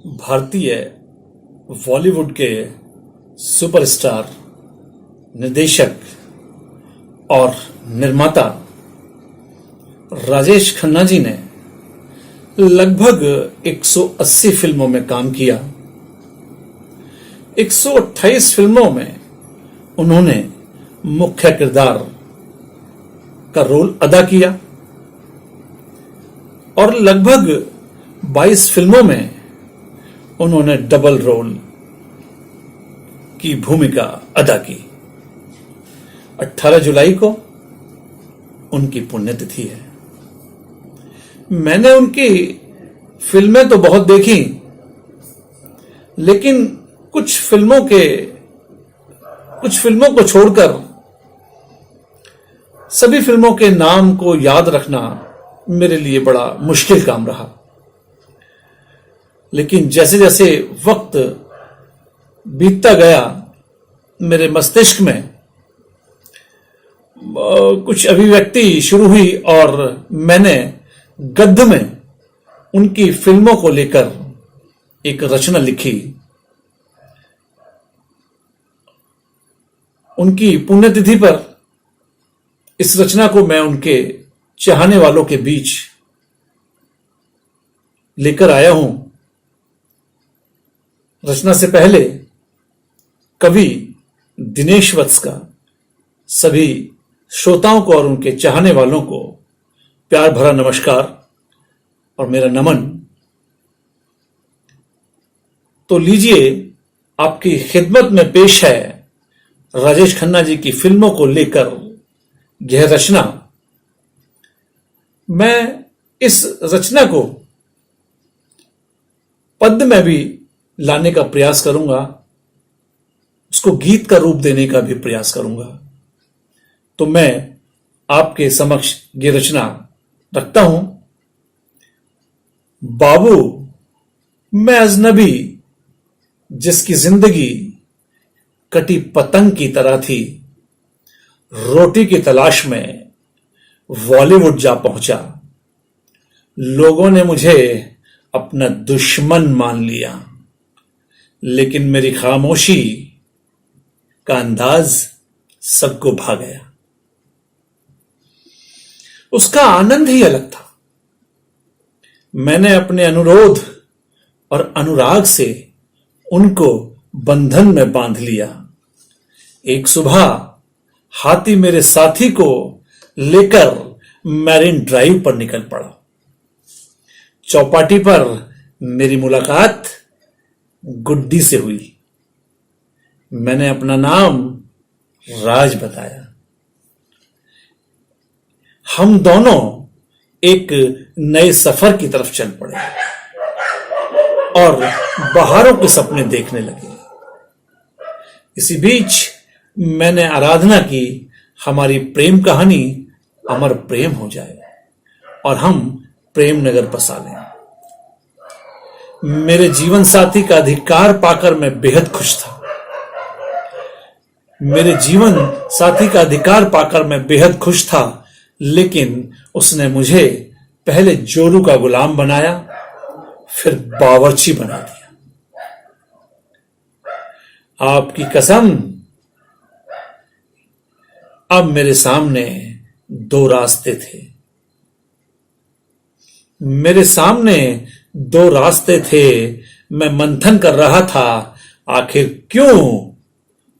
भारतीय बॉलीवुड के सुपरस्टार निर्देशक और निर्माता राजेश खन्ना जी ने लगभग 180 फिल्मों में काम किया। 128 फिल्मों में उन्होंने मुख्य किरदार का रोल अदा किया और लगभग 22 फिल्मों में उन्होंने डबल रोल की भूमिका अदा की। 18 जुलाई को उनकी पुण्यतिथि है। मैंने उनकी फिल्में तो बहुत देखी, लेकिन कुछ फिल्मों को छोड़कर सभी फिल्मों के नाम को याद रखना मेरे लिए बड़ा मुश्किल काम रहा। लेकिन जैसे जैसे वक्त बीतता गया, मेरे मस्तिष्क में कुछ अभिव्यक्ति शुरू हुई और मैंने गद्य में उनकी फिल्मों को लेकर एक रचना लिखी। उनकी पुण्यतिथि पर इस रचना को मैं उनके चाहने वालों के बीच लेकर आया हूं। रचना से पहले कवि दिनेश वत्स का सभी श्रोताओं को और उनके चाहने वालों को प्यार भरा नमस्कार और मेरा नमन। तो लीजिए, आपकी खिदमत में पेश है राजेश खन्ना जी की फिल्मों को लेकर यह रचना। मैं इस रचना को पद्य में भी लाने का प्रयास करूंगा, उसको गीत का रूप देने का भी प्रयास करूंगा। तो मैं आपके समक्ष ये रचना रखता हूं। बाबू, मैं अजनबी जिसकी जिंदगी कटी पतंग की तरह थी, रोटी की तलाश में बॉलीवुड जा पहुंचा। लोगों ने मुझे अपना दुश्मन मान लिया, लेकिन मेरी खामोशी का अंदाज सबको भा गया। उसका आनंद ही अलग था। मैंने अपने अनुरोध और अनुराग से उनको बंधन में बांध लिया। एक सुबह हाथी मेरे साथी को लेकर मैरिन ड्राइव पर निकल पड़ा। चौपाटी पर मेरी मुलाकात गुड्डी से हुई। मैंने अपना नाम राज बताया। हम दोनों एक नए सफर की तरफ चल पड़े और बहारों के सपने देखने लगे। इसी बीच मैंने आराधना की, हमारी प्रेम कहानी अमर प्रेम हो जाए और हम प्रेम नगर बसा लें। मेरे जीवन साथी का अधिकार पाकर मैं बेहद खुश था। मेरे जीवन साथी का अधिकार पाकर मैं बेहद खुश था, लेकिन उसने मुझे पहले जोरू का गुलाम बनाया, फिर बावर्ची बना दिया। आपकी कसम, अब मेरे सामने दो रास्ते थे। मेरे सामने दो रास्ते थे। मैं मंथन कर रहा था, आखिर क्यों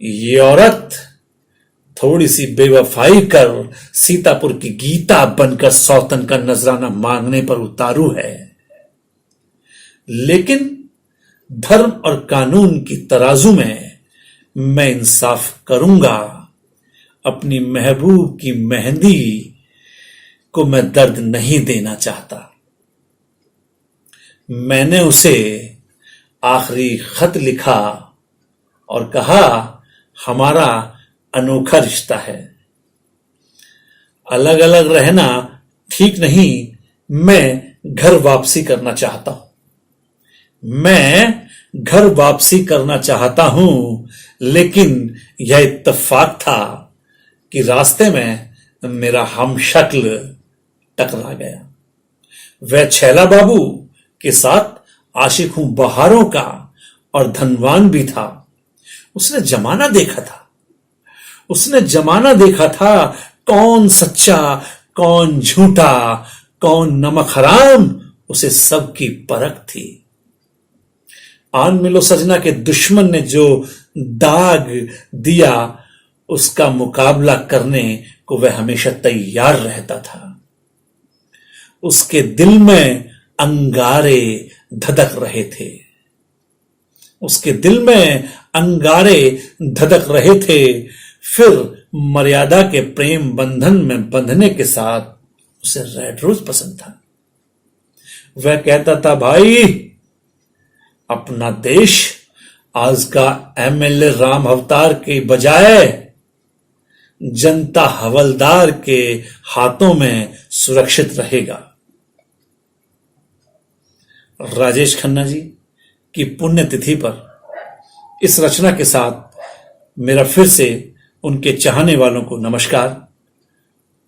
ये औरत थोड़ी सी बेवफाई कर सीतापुर की गीता बनकर सौतन का नजराना मांगने पर उतारू है। लेकिन धर्म और कानून की तराजू में मैं इंसाफ करूंगा। अपनी महबूब की मेहंदी को मैं दर्द नहीं देना चाहता। मैंने उसे आखिरी खत लिखा और कहा, हमारा अनोखा रिश्ता है, अलग अलग रहना ठीक नहीं। मैं घर वापसी करना चाहता हूं। मैं घर वापसी करना चाहता हूं, लेकिन यह इत्तेफाक था कि रास्ते में मेरा हमशक्ल टकरा गया। वह छैला बाबू के साथ आशिक हूं बहारों का और धनवान भी था। उसने जमाना देखा था, उसने जमाना देखा था, कौन सच्चा कौन झूठा, कौन नमक हराम, उसे सबकी परख थी। आन मिलो सजना के दुश्मन ने जो दाग दिया, उसका मुकाबला करने को वह हमेशा तैयार रहता था। उसके दिल में अंगारे धधक रहे थे, उसके दिल में अंगारे धधक रहे थे। फिर मर्यादा के प्रेम बंधन में बंधने के साथ उसे रेड रोज पसंद था। वह कहता था, भाई अपना देश आज का एमएलए राम अवतार के बजाय जनता हवलदार के हाथों में सुरक्षित रहेगा। राजेश खन्ना जी की पुण्यतिथि पर इस रचना के साथ मेरा फिर से उनके चाहने वालों को नमस्कार।